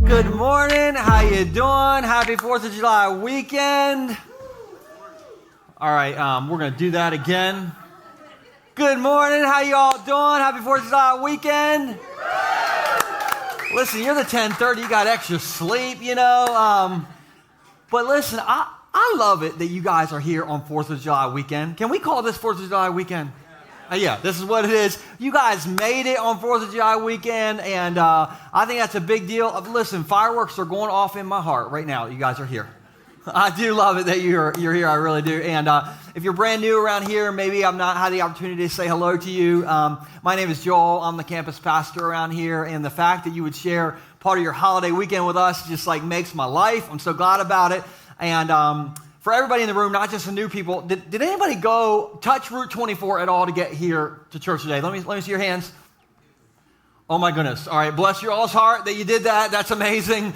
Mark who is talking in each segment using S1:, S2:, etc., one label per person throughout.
S1: Good morning. How you doing? Happy 4th of July weekend. All right, we're going to do that again. Good morning. How you all doing? Happy 4th of July weekend. Listen, you're the 10:30. You got extra sleep, you know. But listen, I love it that you guys are here on 4th of July weekend. Can we call this 4th of July weekend? Yeah, this is what it is. You guys made it on 4th of July weekend, and I think that's a big deal. Listen, fireworks are going off in my heart right now. You guys are here. I do love it that you're here. I really do. And if you're brand new around here, maybe I've not had the opportunity to say hello to you. My name is Joel. I'm the campus pastor around here, and the fact that you would share part of your holiday weekend with us just like makes my life. I'm so glad about it. And for everybody in the room, not just the new people, did anybody go touch Route 24 at all to get here to church today? Let me see your hands. Oh my goodness. All right, bless your all's heart that you did that. That's amazing.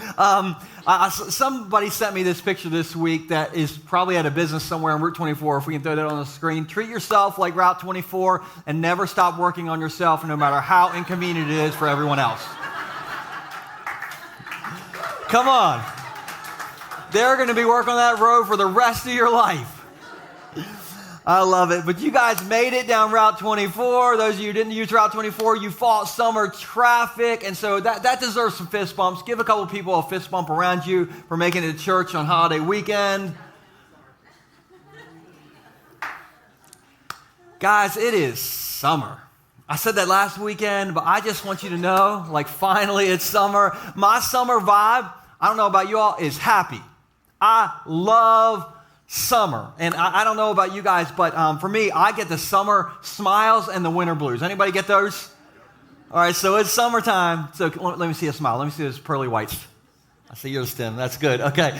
S1: Somebody sent me this picture this week that is probably at a business somewhere on Route 24. If we can throw that on the screen. Treat yourself like Route 24 and never stop working on yourself, no matter how inconvenient it is for everyone else. Come on. They're going to be working on that road for the rest of your life. I love it. But you guys made it down Route 24. Those of you who didn't use Route 24, you fought summer traffic. And so that deserves some fist bumps. Give a couple people a fist bump around you for making it to church on holiday weekend. Guys, it is summer. I said that last weekend, but I just want you to know, like, finally it's summer. My summer vibe, I don't know about you all, is happy. I love summer. And I don't know about you guys, but for me, I get the summer smiles and the winter blues. Anybody get those? All right, so it's summertime. So let me see a smile. Let me see those pearly whites. I see yours, Tim. That's good. Okay.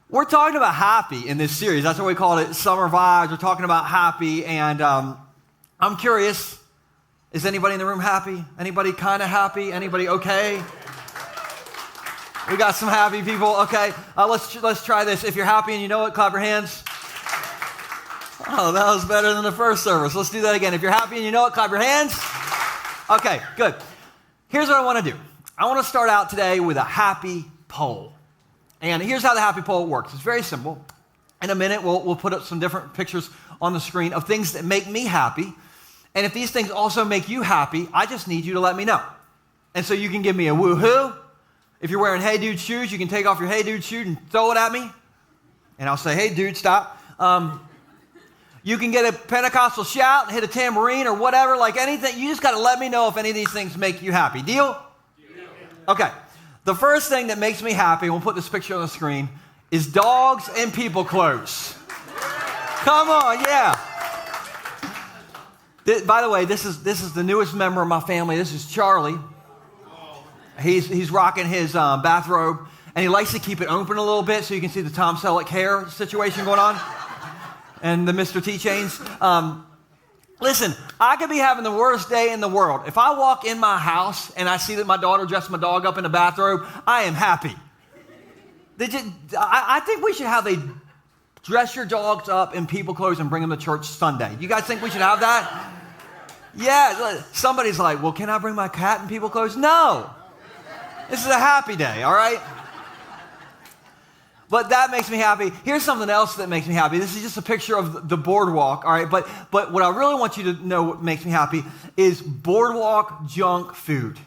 S1: We're talking about happy in this series. That's what we call it, Summer Vibes. We're talking about happy. And I'm curious, is anybody in the room happy? Anybody kind of happy? Anybody okay? We got some happy people. Okay, let's try this. If you're happy and you know it, clap your hands. Oh, that was better than the first service. Let's do that again. If you're happy and you know it, clap your hands. Okay, good. Here's what I want to do. I want to start out today with a happy poll. And here's how the happy poll works. It's very simple. In a minute, we'll put up some different pictures on the screen of things that make me happy. And if these things also make you happy, I just need you to let me know. And so you can give me a woohoo. If you're wearing Hey Dude shoes, you can take off your Hey Dude shoe and throw it at me. And I'll say, hey dude, stop. You can get a Pentecostal shout and hit a tambourine or whatever, like anything. You just got to let me know if any of these things make you happy. Deal? Okay. The first thing that makes me happy, we'll put this picture on the screen, is dogs and people clothes. Come on, yeah. By the way, this is the newest member of my family. This is Charlie. He's rocking his bathrobe, and he likes to keep it open a little bit so you can see the Tom Selleck hair situation going on and the Mr. T chains. Listen, I could be having the worst day in the world. If I walk in my house and I see that my daughter dressed my dog up in a bathrobe, I am happy. I think we should have a dress your dogs up in people clothes and bring them to church Sunday. You guys think we should have that? Yeah. Somebody's like, well, can I bring my cat in people clothes? No. This is a happy day, all right? But that makes me happy. Here's something else that makes me happy. This is just a picture of the boardwalk, all right? But what I really want you to know what makes me happy is boardwalk junk food.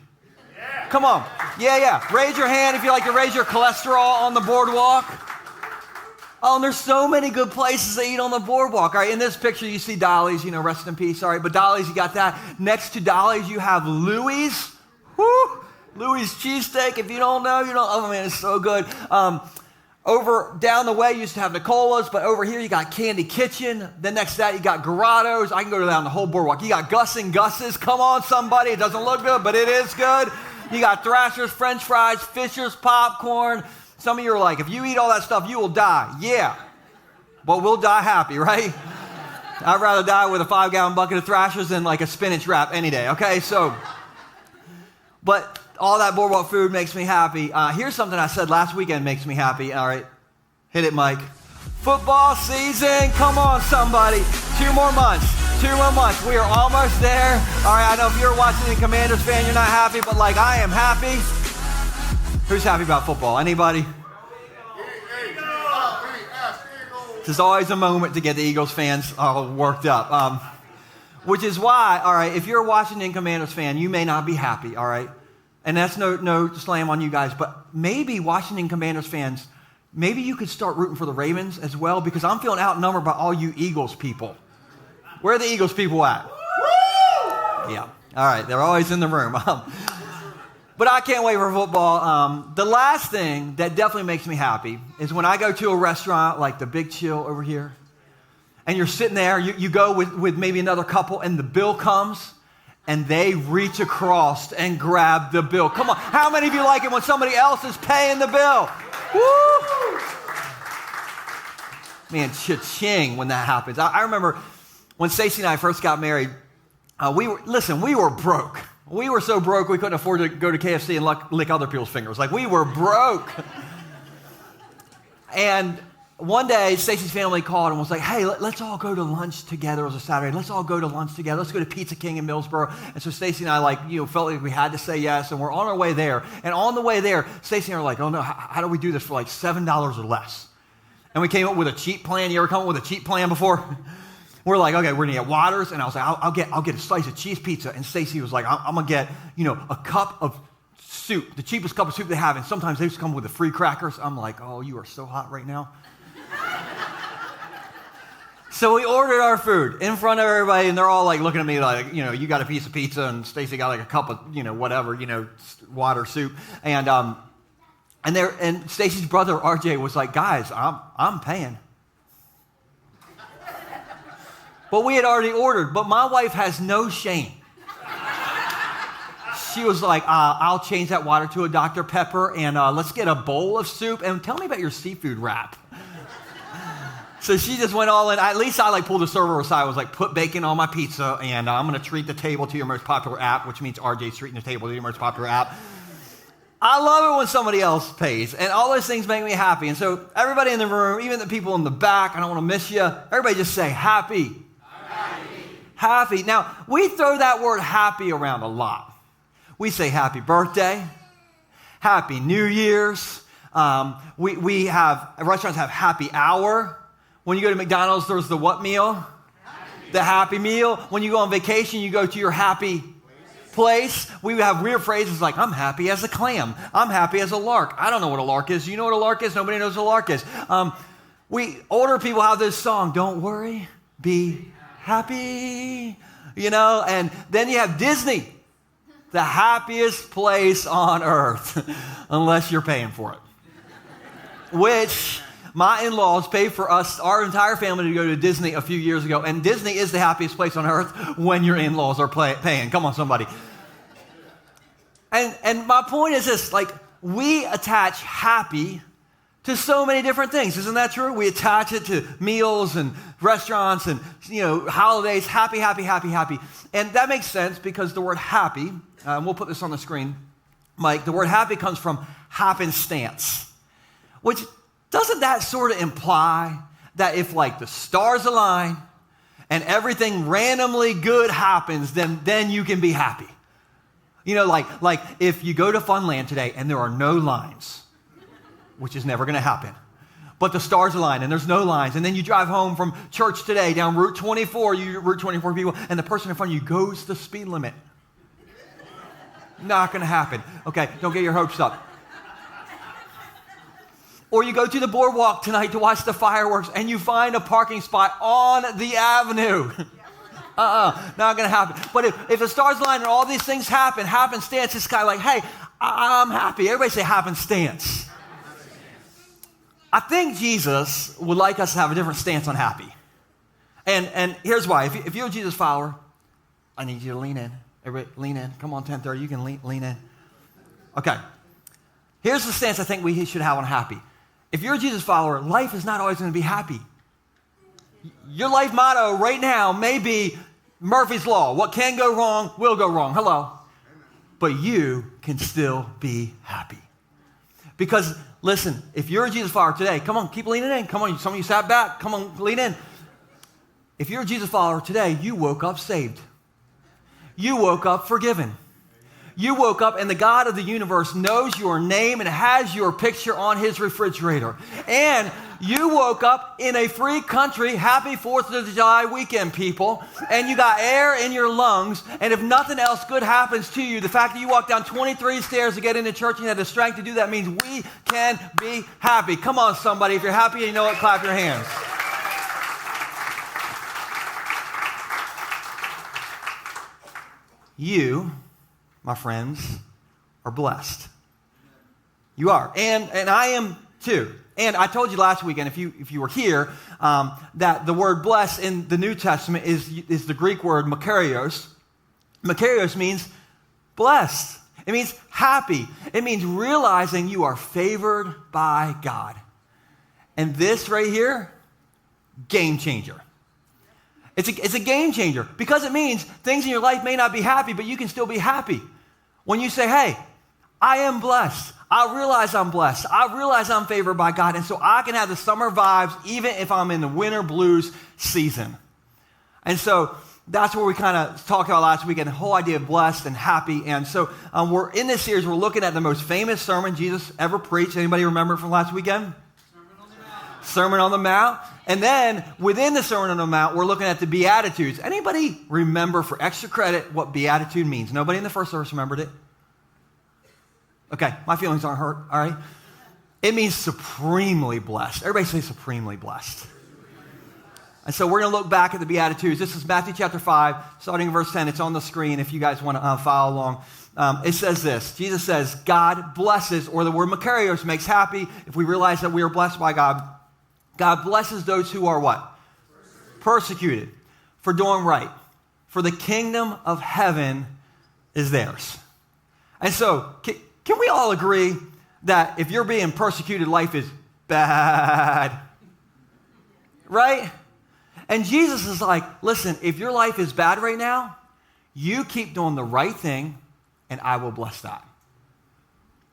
S1: Yeah. Come on. Yeah. Raise your hand if you like to raise your cholesterol on the boardwalk. Oh, and there's so many good places to eat on the boardwalk, all right? In this picture, you see Dolly's, rest in peace, all right? But Dolly's, you got that. Next to Dolly's, you have Louie's. Woo! Louie's cheesesteak. If you don't know, you don't. Oh man, it's so good. Over down the way, you used to have Nicola's, but over here you got Candy Kitchen. Then next to that, you got Grotto's. I can go down the whole boardwalk. You got Gus and Gus's. Come on, somebody. It doesn't look good, but it is good. You got Thrasher's, French fries, Fisher's popcorn. Some of you are like, if you eat all that stuff, you will die. Yeah, but we'll die happy, right? I'd rather die with a 5-gallon bucket of Thrashers than like a spinach wrap any day, okay? So, but all that boardwalk food makes me happy. Here's something I said last weekend makes me happy. All right, hit it, Mike. Football season. Come on, somebody. 2 more months. 2 more months. We are almost there. All right, I know if you're watching the Commanders fan, you're not happy, but like I am happy. Who's happy about football? Anybody? There's always a moment to get the Eagles fans all worked up. Which is why, all right, if you're a Washington Commanders fan, you may not be happy, all right? And that's no slam on you guys, but maybe Washington Commanders fans, maybe you could start rooting for the Ravens as well, because I'm feeling outnumbered by all you Eagles people. Where are the Eagles people at? Yeah, all right, they're always in the room. But I can't wait for football. The last thing that definitely makes me happy is when I go to a restaurant like the Big Chill over here, and you're sitting there, you go with maybe another couple, and the bill comes, and they reach across and grab the bill. Come on, how many of you like it when somebody else is paying the bill? Woo! Man, cha-ching when that happens. I remember when Stacy and I first got married, we were broke. We were so broke we couldn't afford to go to KFC and lick other people's fingers. Like, we were broke. And one day, Stacy's family called and was like, hey, let's all go to lunch together. It was a Saturday. Let's all go to lunch together. Let's go to Pizza King in Millsboro. And so Stacy and I, felt like we had to say yes, and we're on our way there. And on the way there, Stacy and I were like, oh no, how do we do this for like $7 or less? And we came up with a cheap plan. You ever come up with a cheap plan before? We're like, okay, we're gonna get waters, and I was like, I'll get a slice of cheese pizza. And Stacy was like, I'm gonna get, a cup of soup, the cheapest cup of soup they have. And sometimes they just come with the free crackers. I'm like, oh, you are so hot right now. So we ordered our food in front of everybody, and they're all like looking at me like, you got a piece of pizza, and Stacy got like a cup of, whatever, water, soup, and Stacy's brother RJ was like, guys, I'm paying. But we had already ordered, but my wife has no shame. She was like, I'll change that water to a Dr. Pepper, and let's get a bowl of soup, and tell me about your seafood wrap. So she just went all in. At least I pulled the server aside. I was like, put bacon on my pizza, and I'm going to treat the table to your most popular app, which means RJ's treating the table to your most popular app. I love it when somebody else pays, and all those things make me happy. And so everybody in the room, even the people in the back, I don't want to miss you, everybody just say happy. Happy. Now, we throw that word happy around a lot. We say happy birthday, happy New Year's. Restaurants have happy hour. When you go to McDonald's, there's the what meal? The happy meal. When you go on vacation, you go to your happy place. We have weird phrases like, I'm happy as a clam. I'm happy as a lark. I don't know what a lark is. You know what a lark is? Nobody knows what a lark is. Older people have this song, don't worry, be happy, and then you have Disney, the happiest place on earth, unless you're paying for it, which my in-laws paid for us, our entire family, to go to Disney a few years ago, and Disney is the happiest place on earth when your in-laws are paying. Come on, somebody. And my point is this, we attach happy to so many different things. Isn't that true? We attach it to meals and restaurants and, holidays, happy, happy, happy, happy. And that makes sense because the word happy, we'll put this on the screen, Mike, the word happy comes from happenstance, which doesn't that sort of imply that if the stars align and everything randomly good happens, then you can be happy? Like if you go to Funland today and there are no lines, which is never going to happen, but the stars align and there's no lines, and then you drive home from church today down Route 24, Route 24 people, and the person in front of you goes the speed limit. Not going to happen. Okay, don't get your hopes up. Or you go to the boardwalk tonight to watch the fireworks and you find a parking spot on the avenue. Not going to happen. But if the stars align and all these things happen, happenstance, this guy hey, I'm happy. Everybody say happenstance. I think Jesus would like us to have a different stance on happy. And here's why. If you're a Jesus follower, I need you to lean in. Everybody lean in. Come on, 10:30, you can lean in. Okay. Here's the stance I think we should have on happy. If you're a Jesus follower, life is not always going to be happy. Your life motto right now may be Murphy's Law. What can go wrong will go wrong. Hello. But you can still be happy. Because, listen, if you're a Jesus follower today, come on, keep leaning in. Come on, some of you sat back. Come on, lean in. If you're a Jesus follower today, you woke up saved. You woke up forgiven. You woke up and the God of the universe knows your name and has your picture on his refrigerator. And you woke up in a free country. Happy 4th of July weekend, people. And you got air in your lungs. And if nothing else good happens to you, the fact that you walked down 23 stairs to get into church and you had the strength to do that means we can be happy. Come on, somebody. If you're happy and you know it, clap your hands. You, my friends, are blessed. You are. And I am too. And I told you last weekend, if you were here, that the word blessed in the New Testament is the Greek word makarios. Makarios means blessed. It means happy. It means realizing you are favored by God. And this right here, game changer. It's a game changer because it means things in your life may not be happy, but you can still be happy. When you say, hey, I am blessed. I realize I'm blessed. I realize I'm favored by God. And so I can have the summer vibes even if I'm in the winter blues season. And so that's where we kind of talked about last weekend, the whole idea of blessed and happy. And so we're in this series, we're looking at the most famous sermon Jesus ever preached. Anybody remember from last weekend? Sermon on the Mount. And then within the Sermon on the Mount, we're looking at the Beatitudes. Anybody remember for extra credit what Beatitude means? Nobody in the first service remembered it? Okay, my feelings aren't hurt, all right? It means supremely blessed. Everybody say supremely blessed. And so we're going to look back at the Beatitudes. This is Matthew chapter 5, starting in verse 10. It's on the screen if you guys want to follow along. It says this. Jesus says, God blesses, or the word makarios makes happy. If we realize that we are blessed by God, God blesses those who are what? Persecuted for doing right. For the kingdom of heaven is theirs. And so, can we all agree that if you're being persecuted, life is bad? Right? And Jesus is like, listen, if your life is bad right now, you keep doing the right thing, and I will bless that.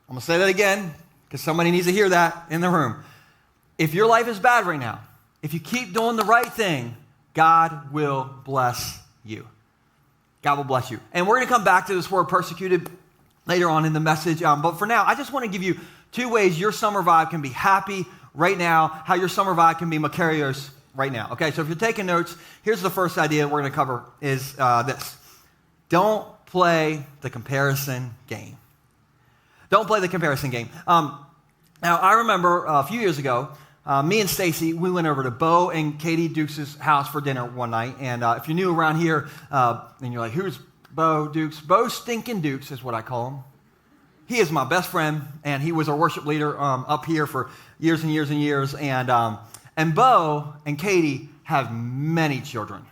S1: I'm going to say that again, because somebody needs to hear that in the room. If your life is bad right now, if you keep doing the right thing, God will bless you. God will bless you. And we're going to come back to this word persecuted later on in the message. But for now, I just want to give you 2 ways your summer vibe can be happy right now, how your summer vibe can be makarios right now. Okay, so if you're taking notes, here's the first idea we're going to cover is this. Don't play the comparison game. Don't play the comparison game. Now, I remember a few years ago, me and Stacy, we went over to Bo and Katie Dukes' house for dinner one night. And if you're new around here, and you're like, who's Bo Dukes? Bo Stinkin' Dukes is what I call him. He is my best friend, and he was our worship leader up here for years and years and years. And Bo and Katie have many children.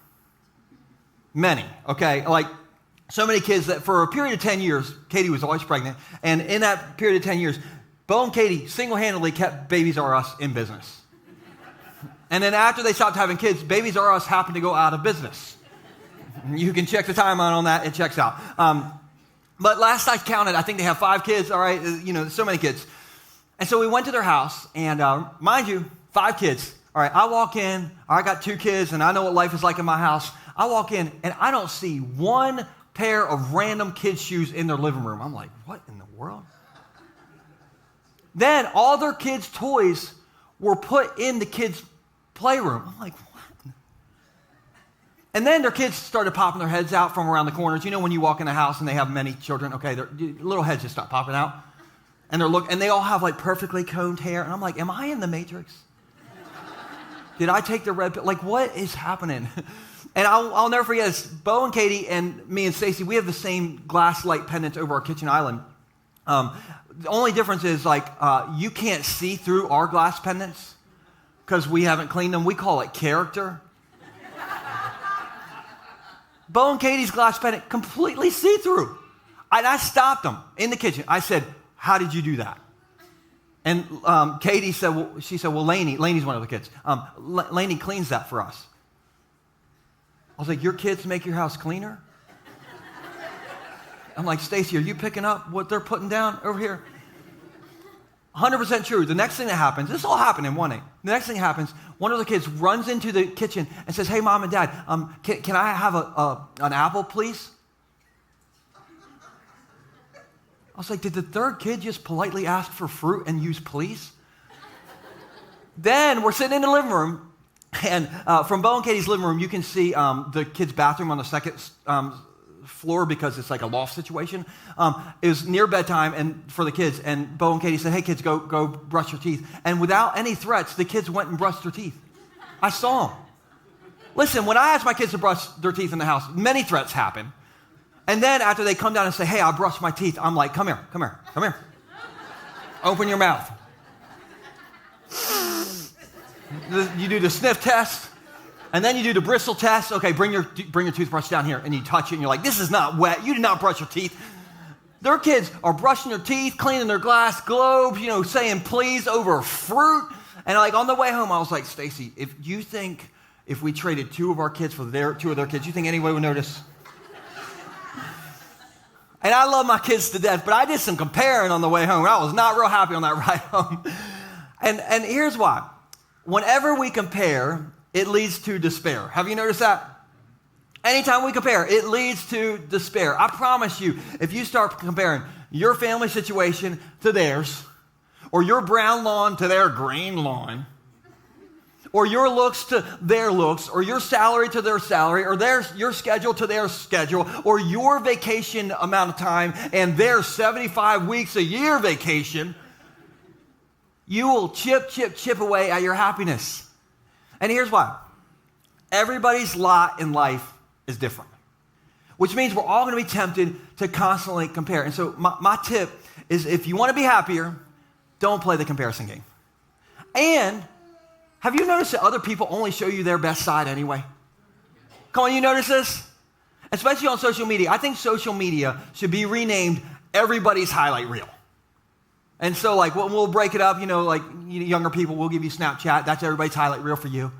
S1: Many, okay? Like, so many kids that for a period of 10 years, Katie was always pregnant. And in that period of 10 years, Bo and Katie single-handedly kept Babies R Us in business. And then after they stopped having kids, Babies R Us happened to go out of business. You can check the timeline on that. It checks out. But last I counted, I think they have 5 kids, all right? You know, so many kids. And so we went to their house, and mind you, 5 kids. All right, I walk in. I got 2 kids, and I know what life is like in my house. I walk in, and I don't see one pair of random kids' shoes in their living room. I'm like, what in the world? Then all their kids' toys were put in the kids' playroom. I'm like, what? And then their kids started popping their heads out from around the corners. You know when you walk in a house and they have many children, okay, their little heads just start popping out. And and they all have like perfectly combed hair. And I'm like, am I in the Matrix? Did I take the red pill? Like, what is happening? And I'll never forget this. Bo and Katie and me and Stacy, we have the same glass light pendants over our kitchen island. The only difference is you can't see through our glass pendants because we haven't cleaned them. We call it character. Bo and Katie's glass pendant completely see-through. And I stopped them in the kitchen. I said, how did you do that? And Katie said, well, Laney's one of the kids. Laney cleans that for us. I was like, your kids make your house cleaner? I'm like, Stacy, are you picking up what they're putting down over here? 100% true. The next thing that happens, this all happened in one day. The next thing that happens, one of the kids runs into the kitchen and says, hey, Mom and Dad, can I have an apple, please? was like, did the third kid just politely ask for fruit and use please? Then we're sitting in the living room, and from Bo and Katie's living room, you can see the kids' bathroom on the second floor because it's like a loft situation. It was near bedtime and for the kids, and Bo and Katie said, hey, kids, go brush your teeth. And without any threats, the kids went and brushed their teeth. I saw them. Listen, when I ask my kids to brush their teeth in the house, many threats happen. And then after they come down and say, hey, I brushed my teeth, I'm like, come here. Open your mouth. You do the sniff test, and then you do the bristle test. Okay, bring your toothbrush down here, and you touch it, and you're like, this is not wet. You did not brush your teeth. Their kids are brushing their teeth, cleaning their glass globes, saying please over fruit. And like on the way home, I was like, Stacy, if we traded two of our kids for two of their kids, you think anybody would notice? And I love my kids to death, but I did some comparing on the way home. I was not real happy on that ride home. And here's why. Whenever we compare, it leads to despair. Have you noticed that? Anytime we compare, it leads to despair. I promise you, if you start comparing your family situation to theirs, or your brown lawn to their green lawn, or your looks to their looks, or your salary to their salary, or your schedule to their schedule, or your vacation amount of time and their 75 weeks a year vacation, you will chip away at your happiness. And here's why. Everybody's lot in life is different, which means we're all going to be tempted to constantly compare. And so my tip is, if you want to be happier, don't play the comparison game. And have you noticed that other people only show you their best side anyway? Come on, you notice this? Especially on social media. I think social media should be renamed everybody's highlight reel. And so like we'll break it up, younger people, we'll give you Snapchat. That's everybody's highlight reel for you.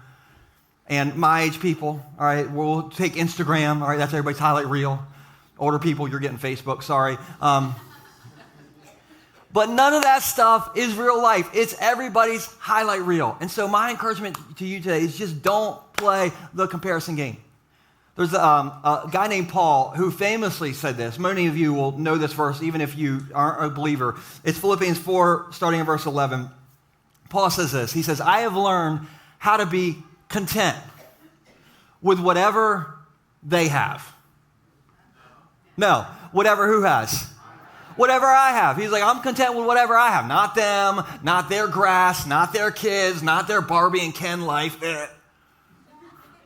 S1: And my age people, all right, we'll take Instagram. All right, that's everybody's highlight reel. Older people, you're getting Facebook, sorry. But none of that stuff is real life. It's everybody's highlight reel. And so my encouragement to you today is just don't play the comparison game. There's a guy named Paul who famously said this. Many of you will know this verse, even if you aren't a believer. It's Philippians 4, starting in verse 11. Paul says this. He says, I have learned how to be content with whatever they have. No, whatever who has? Whatever I have. He's like, I'm content with whatever I have. Not them, not their grass, not their kids, not their Barbie and Ken life.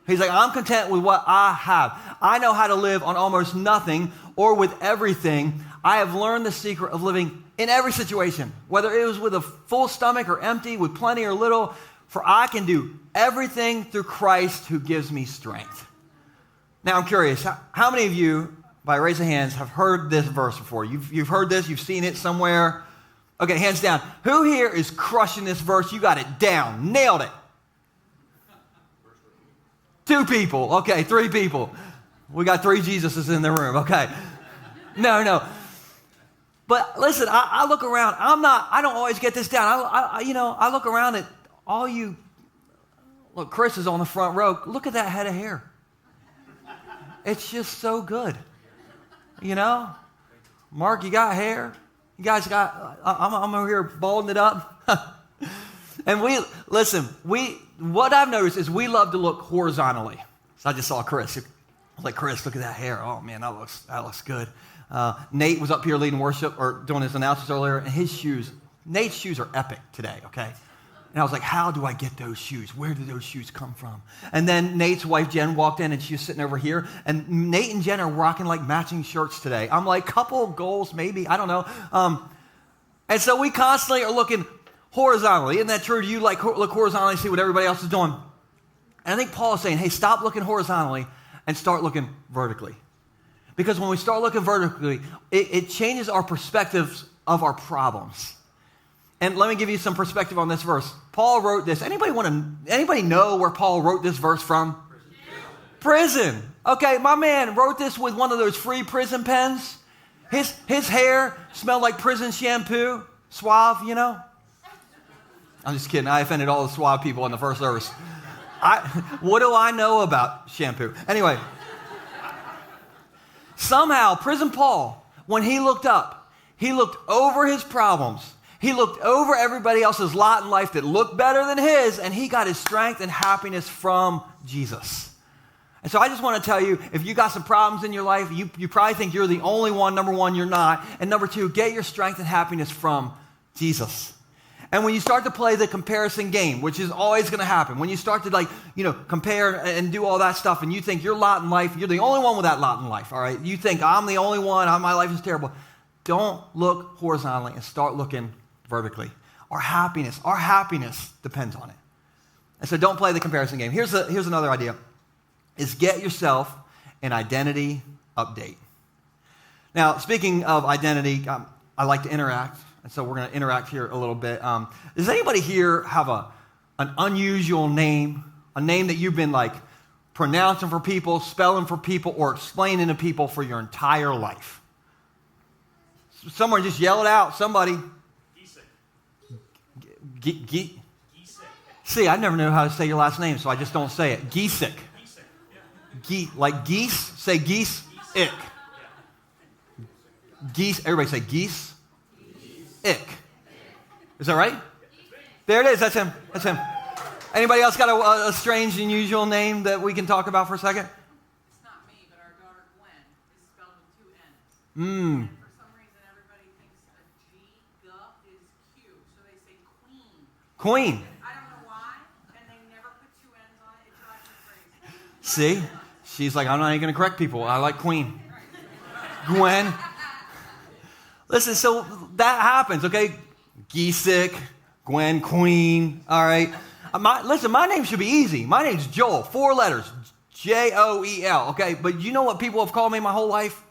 S1: He's like, I'm content with what I have. I know how to live on almost nothing or with everything. I have learned the secret of living in every situation, whether it was with a full stomach or empty, with plenty or little, for I can do everything through Christ who gives me strength. Now, I'm curious, how many of you, by raise of hands, have heard this verse before? You've heard this, you've seen it somewhere. Okay, hands down. Who here is crushing this verse? You got it down, nailed it. 2 people. Okay, 3 people. We got 3 Jesuses in the room. Okay. No. But listen, I look around. I don't always get this down. I look around at all you. Look, Chris is on the front row. Look at that head of hair. It's just so good. Mark, you got hair. You guys got. I'm over here balding it up. And what I've noticed is we love to look horizontally. So I just saw Chris. I was like, Chris, look at that hair. Oh man, that looks good. Nate was up here leading worship or doing his announcements earlier, and Nate's shoes are epic today, okay? And I was like, how do I get those shoes? Where do those shoes come from? And then Nate's wife, Jen, walked in, and she was sitting over here, and Nate and Jen are rocking like matching shirts today. I'm like, couple goals, maybe, I don't know. And so we constantly are looking horizontally. Isn't that true? Do you look horizontally and see what everybody else is doing? And I think Paul is saying, hey, stop looking horizontally and start looking vertically. Because when we start looking vertically, it changes our perspectives of our problems. And let me give you some perspective on this verse. Paul wrote this. Anybody know where Paul wrote this verse from? Prison. Okay, my man wrote this with one of those free prison pens. His hair smelled like prison shampoo. Suave, I'm just kidding. I offended all the suave people in the first verse. What do I know about shampoo? Anyway, somehow, Prison Paul, when he looked up, He looked over his problems. He looked over everybody else's lot in life that looked better than his, and he got his strength and happiness from Jesus. And so I just want to tell you, if you got some problems in your life, you probably think you're the only one. Number one, you're not. And number two, get your strength and happiness from Jesus. And when you start to play the comparison game, which is always going to happen, when you start to compare and do all that stuff, and you think your lot in life, you're the only one with that lot in life, all right? You think, I'm the only one, my life is terrible. Don't look horizontally and start looking vertically. Our happiness depends on it. And so don't play the comparison game. Here's another idea, is get yourself an identity update. Now, speaking of identity, I like to interact, and so we're going to interact here a little bit. Does anybody here have an unusual name, a name that you've been like pronouncing for people, spelling for people, or explaining to people for your entire life? Someone just yell it out, somebody. Giesick. See, I never know how to say your last name, so I just don't say it. Giesick. Like geese, say geese, ick. Geese, everybody say geese, ick. Is that right? There it is, that's him. Anybody else got a strange, unusual name that we can talk about for a second?
S2: It's not me, but our daughter Gwen is spelled with 2 N's. And for some reason, everybody thinks a G, is Q, so they say queen.
S1: Queen.
S2: I don't know why, and they never put 2 N's on it. It drives me crazy.
S1: See? She's like, I'm not even going to correct people. I like Queen. Gwen. Listen, so that happens, okay? Giesick, Gwen, Queen, all right? My name should be easy. My name's Joel, 4 letters, Joel, okay? But you know what people have called me my whole life?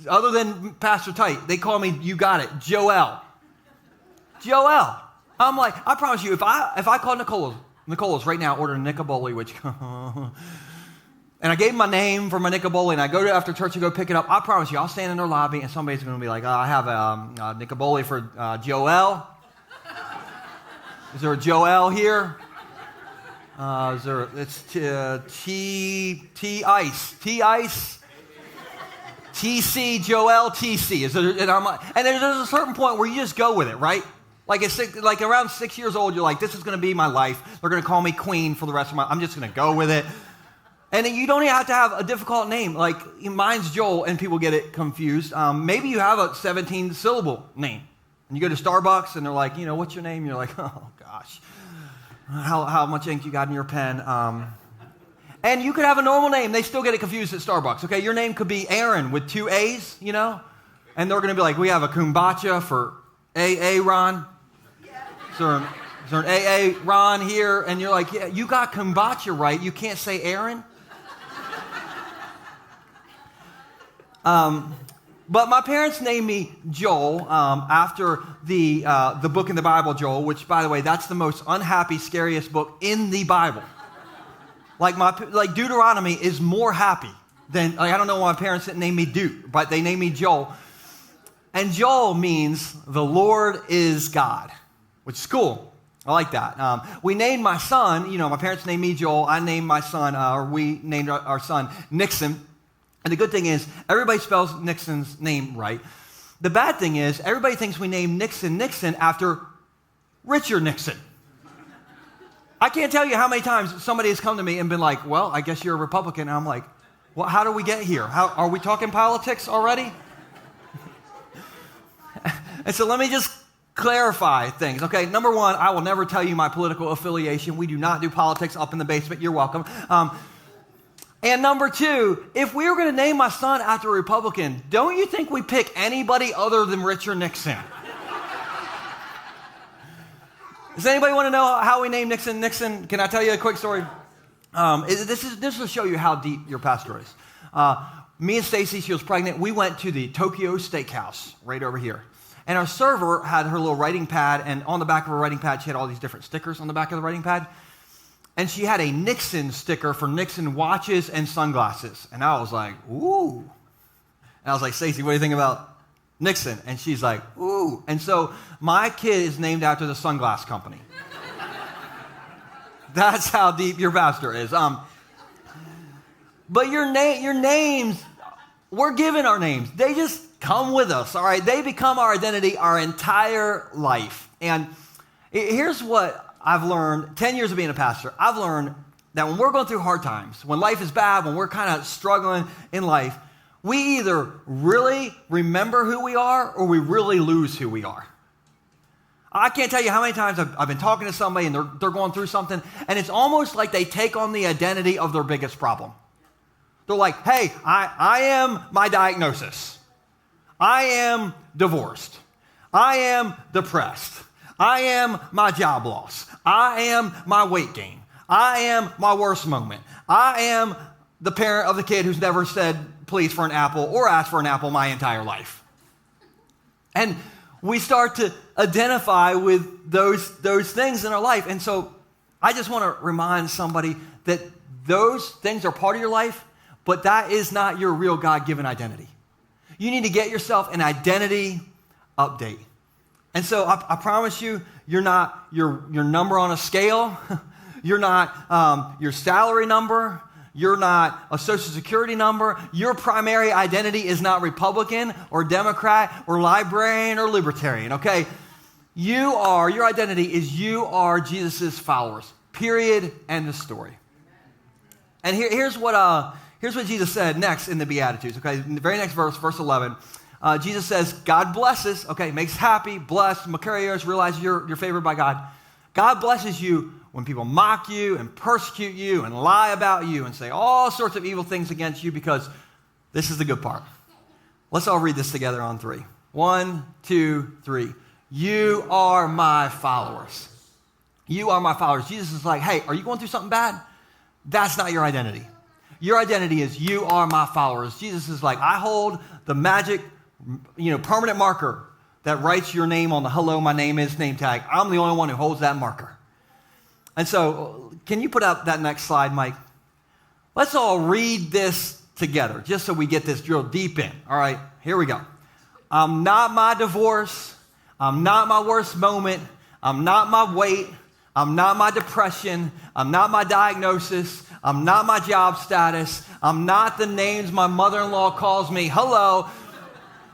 S1: Other than Pastor Tice, they call me, you got it, Joel. Joel. I'm like, I promise you, if I call Nicola's right now, order a Nicoboli, which... And I gave him my name for my Nicoboli, and I go to after church to go pick it up. I promise you, I'll stand in their lobby, and somebody's going to be like, I have a Nicoboli for Joel. Is there a Joel here? It's T-Ice. T-C, Joel, T-C. And there's a certain point where you just go with it, right? Like around 6 years old, you're like, this is going to be my life. They're going to call me Queen for the rest of I'm just going to go with it. And you don't even have to have a difficult name. Like mine's Joel, and people get it confused. Maybe you have a 17-syllable name. And you go to Starbucks, and they're like, what's your name? You're like, oh, gosh. How much ink you got in your pen? And you could have a normal name. They still get it confused at Starbucks, okay? Your name could be Aaron with 2 A's, And they're going to be like, we have a kombucha for A.A. Ron. Is there an A.A. Ron here? And you're like, yeah, you got kombucha right. You can't say Aaron? But my parents named me Joel after the book in the Bible, Joel, which, by the way, that's the most unhappy, scariest book in the Bible. Like Deuteronomy is more happy than, I don't know why my parents didn't name me Dude, but they named me Joel. And Joel means the Lord is God, which is cool. I like that. We named my son, my parents named me Joel. I named my son, we named our son Nixon. And the good thing is, everybody spells Nixon's name right. The bad thing is, everybody thinks we named Nixon after Richard Nixon. I can't tell you how many times somebody has come to me and been like, well, I guess you're a Republican. And I'm like, well, how do we get here? Are we talking politics already? And so let me just clarify things. Okay, number one, I will never tell you my political affiliation. We do not do politics up in the basement. You're welcome. And number two, if we were going to name my son after a Republican, don't you think we pick anybody other than Richard Nixon? Does anybody want to know how we named Nixon Nixon? Can I tell you a quick story? This will show you how deep your pastor is. Me and Stacy, she was pregnant. We went to the Tokyo Steakhouse right over here. And our server had her little writing pad, and on the back of her writing pad, she had all these different stickers on the back of the writing pad. And she had a Nixon sticker for Nixon watches and sunglasses. And I was like, ooh. And I was like, Stacey, what do you think about Nixon? And she's like, ooh. And so my kid is named after the sunglass company. That's how deep your pastor is. But your names, we're given our names. They just come with us, all right? They become our identity our entire life. And here's what I've learned, 10 years of being a pastor, I've learned that when we're going through hard times, when life is bad, when we're kind of struggling in life, we either really remember who we are or we really lose who we are. I can't tell you how many times I've been talking to somebody and they're going through something, and it's almost like they take on the identity of their biggest problem. They're like, hey, I am my diagnosis. I am divorced. I am depressed. I am my job loss. I am my weight gain. I am my worst moment. I am the parent of the kid who's never said please for an apple or asked for an apple my entire life. And we start to identify with those things in our life. And so I just want to remind somebody that those things are part of your life, but that is not your real God-given identity. You need to get yourself an identity update. And so I promise you, you're not your number on a scale. You're not your salary number. You're not a Social Security number. Your primary identity is not Republican or Democrat or librarian or libertarian, okay? Your identity is you are Jesus' followers, period, end of story. And here's what Jesus said next in the Beatitudes, okay? In the very next verse, verse 11, Jesus says, God blesses, okay, makes happy, blessed, Makarios, realize you're favored by God. God blesses you when people mock you and persecute you and lie about you and say all sorts of evil things against you, because this is the good part. Let's all read this together on 3. 1, 2, 3. You are my followers. You are my followers. Jesus is like, hey, are you going through something bad? That's not your identity. Your identity is you are my followers. Jesus is like, I hold the magic, permanent marker that writes your name on the hello, my name is name tag. I'm the only one who holds that marker. And so, can you put up that next slide, Mike? Let's all read this together, just so we get this drilled deep in. All right, here we go. I'm not my divorce. I'm not my worst moment. I'm not my weight. I'm not my depression. I'm not my diagnosis. I'm not my job status. I'm not the names my mother-in-law calls me. Hello.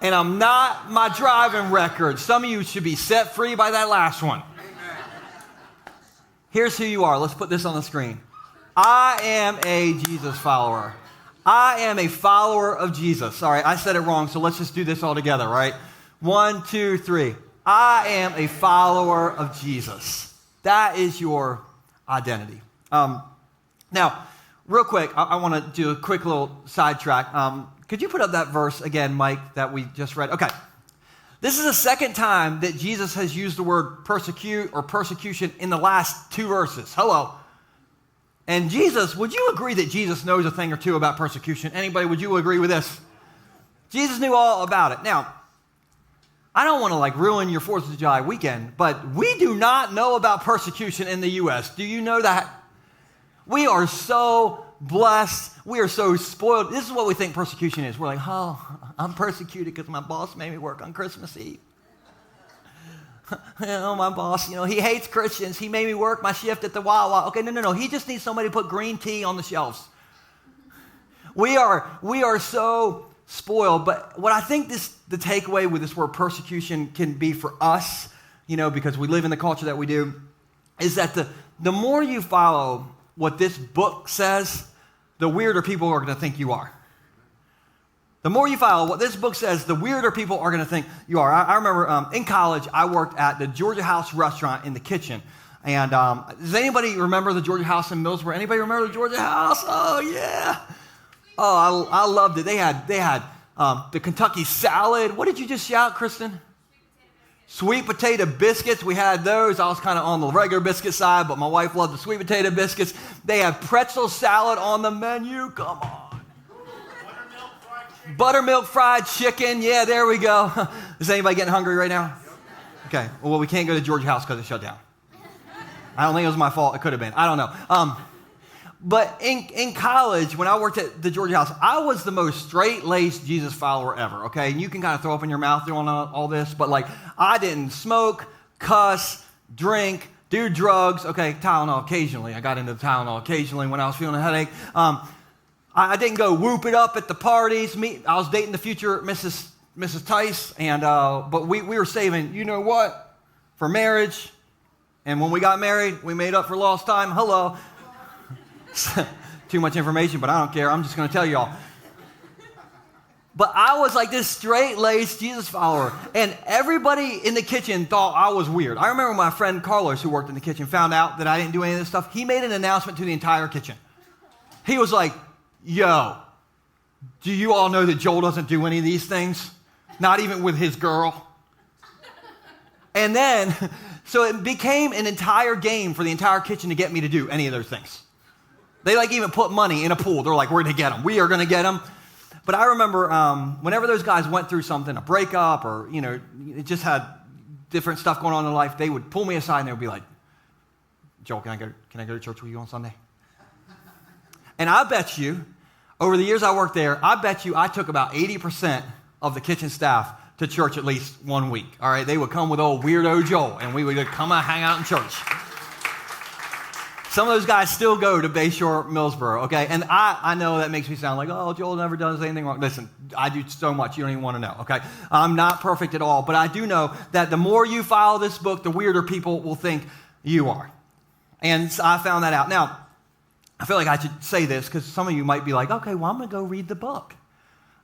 S1: And I'm not my driving record. Some of you should be set free by that last one. Here's who you are. Let's put this on the screen. I am a Jesus follower. I am a follower of Jesus. All right, I said it wrong, so let's just do this all together, right? 1, 2, 3. I am a follower of Jesus. That is your identity. Now, real quick, I want to do a quick little sidetrack. Could you put up that verse again, Mike, that we just read? Okay. This is the second time that Jesus has used the word persecute or persecution in the last 2 verses. Hello. And Jesus, would you agree that Jesus knows a thing or two about persecution? Anybody, would you agree with this? Jesus knew all about it. Now, I don't want to ruin your 4th of July weekend, but we do not know about persecution in the U.S. Do you know that? We are so blessed. We are so spoiled. This is what we think persecution is. We're like, oh, I'm persecuted because my boss made me work on Christmas Eve. My boss, he hates Christians. He made me work my shift at the Wawa. Okay, no. He just needs somebody to put green tea on the shelves. We are so spoiled. But what I think the takeaway with this word persecution can be for us, because we live in the culture that we do, is that the more you follow what this book says, the weirder people are going to think you are. The more you follow what this book says, the weirder people are going to think you are. I remember in college, I worked at the Georgia House restaurant in the kitchen. And does anybody remember the Georgia House in Millsboro? Anybody remember the Georgia House? Oh, yeah. Oh, I loved it. They had the Kentucky salad. What did you just shout, Kristen? Sweet potato biscuits. We had those. I was kind of on the regular biscuit side, but my wife loved the sweet potato biscuits. They had pretzel salad on the menu. Come on. Buttermilk fried chicken. Yeah, there we go. Is anybody getting hungry right now? Okay. Well, we can't go to Georgia House because it shut down. I don't think it was my fault. It could have been. I don't know. But in college, when I worked at the Georgia House, I was the most straight-laced Jesus follower ever, okay? And you can kind of throw up in your mouth doing all this, but I didn't smoke, cuss, drink, do drugs. Okay, Tylenol occasionally. I got into the Tylenol occasionally when I was feeling a headache. I didn't go whoop it up at the parties. I was dating the future Mrs. Mrs. Tice, and but we were saving, you know what, for marriage. And when we got married, we made up for lost time. Hello. Too much information, but I don't care. I'm just going to tell y'all. But I was like this straight-laced Jesus follower, and everybody in the kitchen thought I was weird. I remember my friend Carlos, who worked in the kitchen, found out that I didn't do any of this stuff. He made an announcement to the entire kitchen. He was like, yo, do you all know that Joel doesn't do any of these things? Not even with his girl. And then, so it became an entire game for the entire kitchen to get me to do any of those things. They like even put money in a pool. They're like, we're going to get them. We are going to get them. But I remember whenever those guys went through something, a breakup or, it just had different stuff going on in life, they would pull me aside and they would be like, Joel, can I go to church with you on Sunday? And I bet you, over the years I worked there, I bet you I took about 80% of the kitchen staff to church at least 1 week. All right, they would come with old weirdo Joel, and we would come and hang out in church. Some of those guys still go to Bay Shore, Millsboro, okay? And I know that makes me sound like, oh, Joel never does anything wrong. Listen, I do so much you don't even want to know, okay? I'm not perfect at all, but I do know that the more you follow this book, the weirder people will think you are. And I found that out. Now, I feel like I should say this because some of you might be like, okay, well, I'm going to go read the book.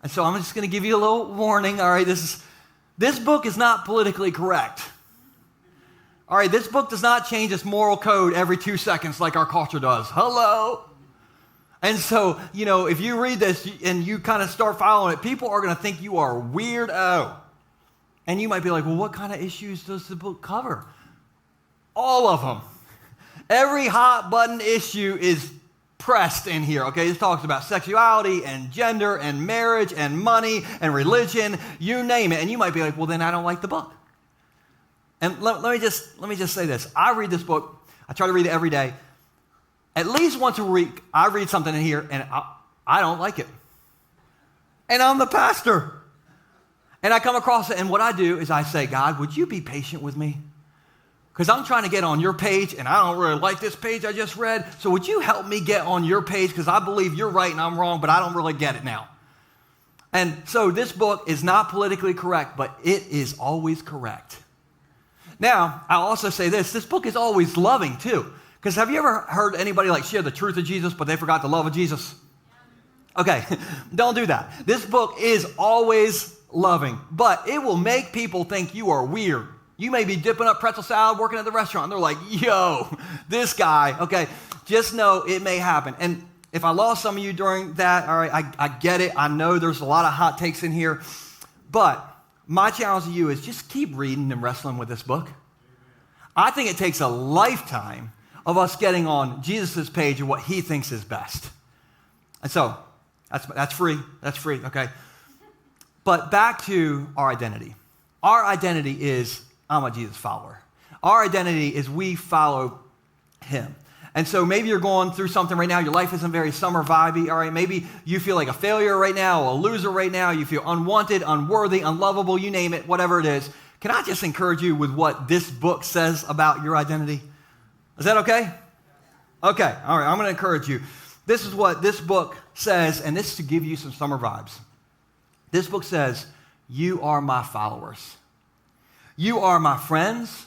S1: And so I'm just going to give you a little warning, all right? This book is not politically correct. All right, this book does not change its moral code every 2 seconds like our culture does. Hello? And so, if you read this and you kind of start following it, people are going to think you are a weirdo. And you might be like, well, what kind of issues does the book cover? All of them. Every hot button issue is pressed in here, okay? This talks about sexuality and gender and marriage and money and religion, you name it. And you might be like, well, then I don't like the book. And let me just say this. I read this book. I try to read it every day. At least once a week, I read something in here, and I don't like it. And I'm the pastor. And I come across it, and what I do is I say, God, would you be patient with me? Because I'm trying to get on your page, and I don't really like this page I just read. So would you help me get on your page? Because I believe you're right and I'm wrong, but I don't really get it now. And so this book is not politically correct, but it is always correct. Now, I'll also say this book is always loving too. Because have you ever heard anybody share the truth of Jesus, but they forgot the love of Jesus? Okay, don't do that. This book is always loving, but it will make people think you are weird. You may be dipping up pretzel salad working at the restaurant, and they're like, yo, this guy, okay? Just know it may happen. And if I lost some of you during that, all right, I get it. I know there's a lot of hot takes in here, but my challenge to you is just keep reading and wrestling with this book. I think it takes a lifetime of us getting on Jesus' page of what he thinks is best. And so that's free. That's free, okay? But back to our identity. Our identity is I'm a Jesus follower. Our identity is we follow him. And so maybe you're going through something right now. Your life isn't very summer vibey, all right? Maybe you feel like a failure right now, a loser right now. You feel unwanted, unworthy, unlovable, you name it, whatever it is. Can I just encourage you with what this book says about your identity? Is that okay? Okay, all right, I'm going to encourage you. This is what this book says, and this is to give you some summer vibes. This book says, you are my followers. You are my friends.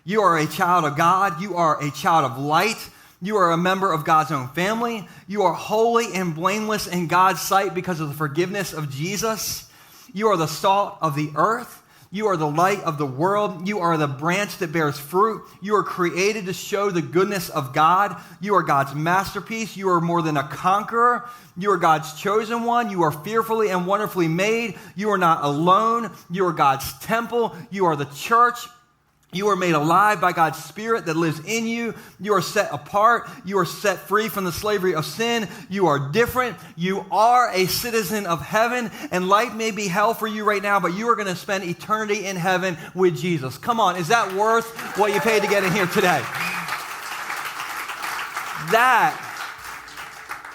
S1: You are a child of God. You are a child of light. You are a member of God's own family. You are holy and blameless in God's sight because of the forgiveness of Jesus. You are the salt of the earth. You are the light of the world. You are the branch that bears fruit. You are created to show the goodness of God. You are God's masterpiece. You are more than a conqueror. You are God's chosen one. You are fearfully and wonderfully made. You are not alone. You are God's temple. You are the church. You are made alive by God's Spirit that lives in you. You are set apart. You are set free from the slavery of sin. You are different. You are a citizen of heaven, and life may be hell for you right now, but you are going to spend eternity in heaven with Jesus. Come on, is that worth what you paid to get in here today?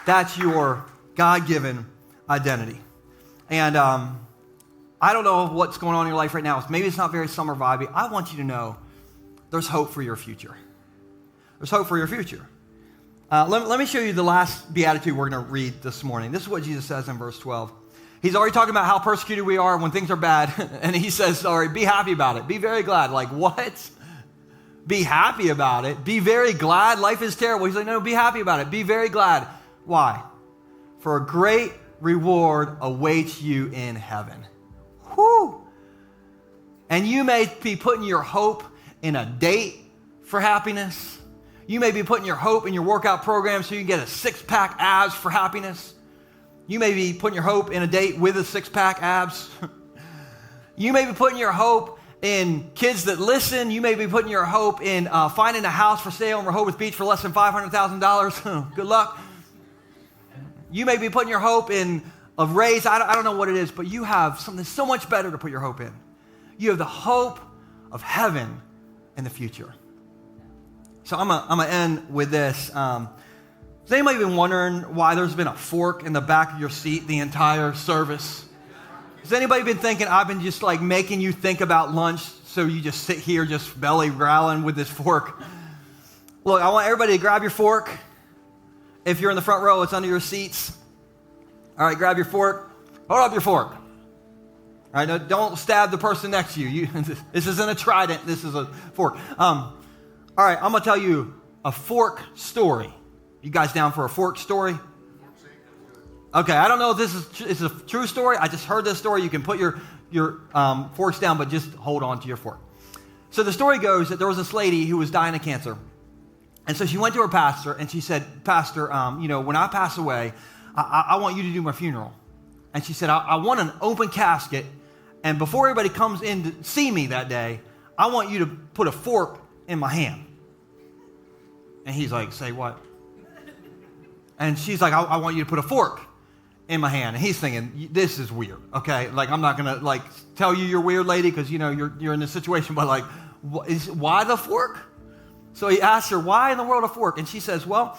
S1: That's your God-given identity. And I don't know what's going on in your life right now. Maybe it's not very summer vibey. I want you to know there's hope for your future. There's hope for your future. Let me show you the last beatitude we're going to read this morning. This is what Jesus says in verse 12. He's already talking about how persecuted we are when things are bad. And he says, sorry, be happy about it. Be very glad. Like, what? Be happy about it. Be very glad. Life is terrible. He's like, no, be happy about it. Be very glad. Why? For a great reward awaits you in heaven. Whew. And you may be putting your hope in a date for happiness. You may be putting your hope in your workout program so you can get a six-pack abs for happiness. You may be putting your hope in a date with a six-pack abs. You may be putting your hope in kids that listen. You may be putting your hope in finding a house for sale in Rehoboth Beach for less than $500,000. Good luck. You may be putting your hope in a raise. I don't know what it is, but you have something so much better to put your hope in. You have the hope of heaven in the future. So I'm gonna end with this. Has anybody been wondering why there's been a fork in the back of your seat the entire service? Has anybody been thinking I've been just like making you think about lunch so you just sit here just belly growling with this fork? Look, I want everybody to grab your fork. If you're in the front row, it's under your seats. All right, grab your fork. Hold up your fork. All right, no, don't stab the person next to you. This isn't a trident. This is a fork. All right, I'm going to tell you a fork story. You guys down for a fork story? Okay, I don't know if this is a true story. I just heard this story. You can put your forks down, but just hold on to your fork. So the story goes that there was this lady who was dying of cancer. And so she went to her pastor, and she said, Pastor, when I pass away, I want you to do my funeral. And she said, I want an open casket, and before everybody comes in to see me that day, I want you to put a fork in my hand. And he's like, say what? And she's like, I want you to put a fork in my hand. And he's thinking, this is weird, okay? Like, I'm not going to, tell you you're weird, lady, because, you're in this situation, but, why the fork? So he asked her, why in the world a fork? And she says, well,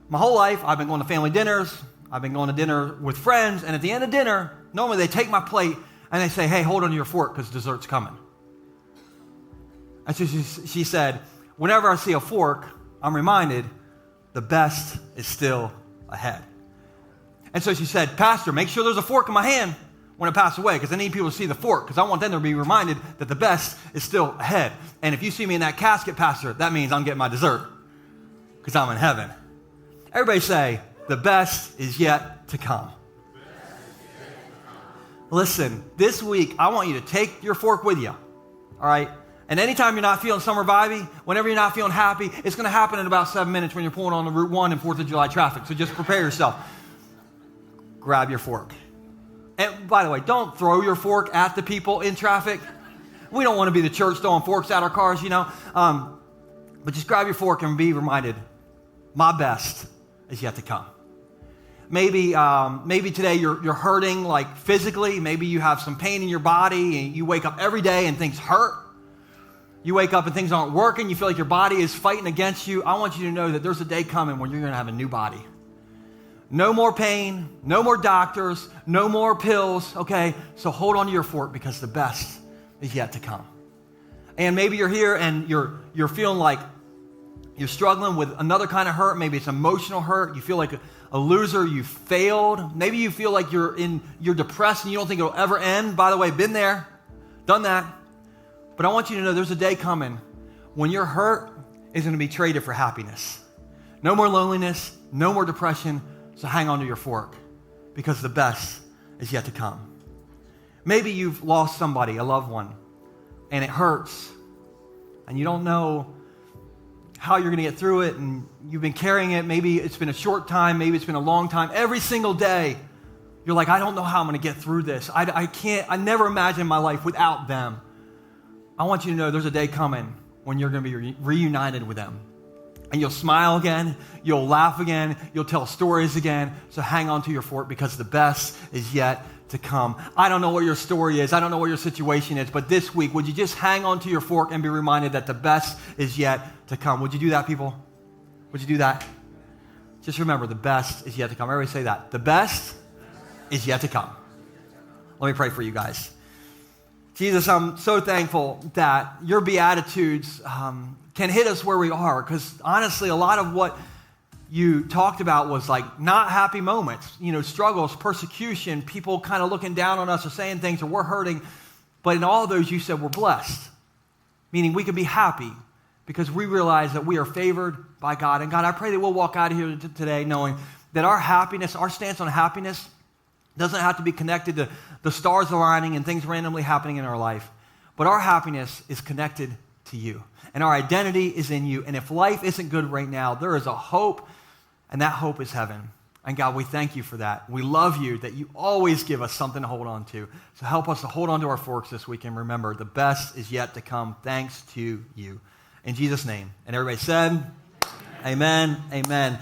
S1: my whole life, I've been going to family dinners. I've been going to dinner with friends. And at the end of dinner, normally they take my plate and they say, hey, hold on to your fork because dessert's coming. And so she said, whenever I see a fork, I'm reminded the best is still ahead. And so she said, Pastor, make sure there's a fork in my hand when I pass away, because I need people to see the fork, because I want them to be reminded that the best is still ahead. And if you see me in that casket, Pastor, that means I'm getting my dessert, because I'm in heaven. Everybody say, the best is yet to come. Listen, this week, I want you to take your fork with you, all right? And anytime you're not feeling summer vibey, whenever you're not feeling happy, it's going to happen in about 7 minutes when you're pulling on the Route 1 and 4th of July traffic. So just prepare yourself. Grab your fork. And by the way, don't throw your fork at the people in traffic. We don't want to be the church throwing forks at our cars, But just grab your fork and be reminded, my best is yet to come. Maybe today you're hurting physically. Maybe you have some pain in your body and you wake up every day and things hurt. You wake up and things aren't working. You feel like your body is fighting against you. I want you to know that there's a day coming when you're going to have a new body. No more pain, no more doctors, no more pills, okay? So hold on to your fork because the best is yet to come. And maybe you're here and you're feeling like you're struggling with another kind of hurt. Maybe it's emotional hurt. You feel like a loser. You failed. Maybe you feel like you're depressed and you don't think it'll ever end. By the way, been there, done that. But I want you to know there's a day coming when your hurt is going to be traded for happiness. No more loneliness, no more depression. So hang on to your fork because the best is yet to come. Maybe you've lost somebody, a loved one, and it hurts, and you don't know how you're going to get through it, and you've been carrying it. Maybe it's been a short time, maybe it's been a long time. Every single day, you're like, I don't know how I'm going to get through this. I never imagined my life without them. I want you to know there's a day coming when you're going to be reunited with them. And you'll smile again, you'll laugh again, you'll tell stories again. So hang on to your fork because the best is yet to come. I don't know what your story is. I don't know what your situation is. But this week, would you just hang on to your fork and be reminded that the best is yet to come? Would you do that, people? Would you do that? Just remember, the best is yet to come. Everybody say that. The best is yet to come. Let me pray for you guys. Jesus, I'm so thankful that your Beatitudes can hit us where we are, because honestly, a lot of what you talked about was like not happy moments, struggles, persecution, people kind of looking down on us or saying things or we're hurting. But in all of those, you said we're blessed, meaning we can be happy because we realize that we are favored by God. And God, I pray that we'll walk out of here today knowing that our happiness, our stance on happiness doesn't have to be connected to the stars aligning and things randomly happening in our life. But our happiness is connected to you. And our identity is in you. And if life isn't good right now, there is a hope, and that hope is heaven. And God, we thank you for that. We love you that you always give us something to hold on to. So help us to hold on to our forks this week and remember the best is yet to come thanks to you. In Jesus' name. And everybody said, amen, amen.